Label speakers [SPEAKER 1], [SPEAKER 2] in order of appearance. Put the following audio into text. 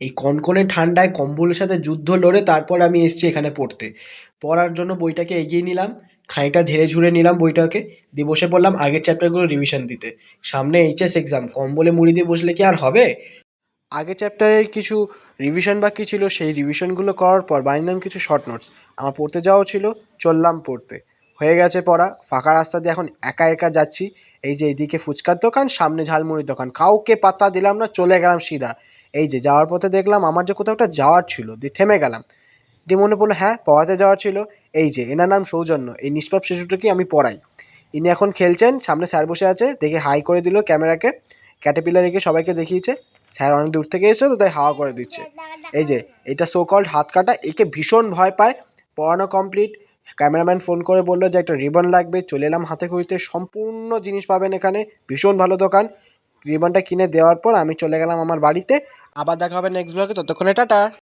[SPEAKER 1] এই কনকনে ঠান্ডায় কম্বলের সাথে যুদ্ধ লড়ে তারপর আমি এসেছি এখানে পড়তে। পড়ার জন্য বইটাকে এগিয়ে নিলাম, খানিকটা ঝেড়ে ঝুড়ে নিলাম বইটাকে, দিয়ে বসে পড়লাম আগের চ্যাপ্টারগুলো রিভিশন দিতে। সামনে এইচএস এক্সাম, কম্বলে মুড়ি দিয়ে বসলে কি আর হবে? আগের চ্যাপ্টারের কিছু রিভিশন বাকি ছিল, সেই রিভিশনগুলো করার পর বানিলাম কিছু শর্ট নোটস। আমার পড়তে যাওয়াও ছিল, চললাম পড়তে। হয়ে গেছে পড়া, ফাঁকা রাস্তা দিয়ে এখন একা একা যাচ্ছি। এই যে এইদিকে ফুচকার দোকান, সামনে ঝালমুড়ির দোকান, কাউকে পাত্তা দিলাম না, চলে গেলাম সিধা। এই যে যাওয়ার পথে দেখলাম আমার যে কোথাও একটা যাওয়ার ছিল, দিয়ে থেমে গেলাম। দিয়ে মনে পড়লো হ্যাঁ, পড়াতে যাওয়ার ছিল। এই যে এনার নাম সৌজন্য, এই নিষ্পাপ শিশুটাকে আমি পড়াই। ইনি এখন খেলছেন, সামনে স্যার বসে আছে, দেখে হাই করে দিল ক্যামেরাকে, ক্যাটারপিলার রেখে সবাইকে দেখিয়েছে। স্যার অনেক দূর থেকে এসেছে তো তাই হাওয়া করে দিচ্ছে। এই যে এটা সো কল্ড হাত কাটা, একে ভীষণ ভয় পায়। পড়ানো কমপ্লিট, ক্যামেরাম্যান ফোন করে বললো যে একটা রিবন লাগবে, চলে এলাম হাতে খড়িতে। সম্পূর্ণ জিনিস পাবেন এখানে, ভীষণ ভালো দোকান। রিবনটা কিনে দেওয়ার পর আমি চলে গেলাম আমার বাড়িতে। আবার দেখা হবে নেক্সট ব্লগে, ততক্ষণে টাটা।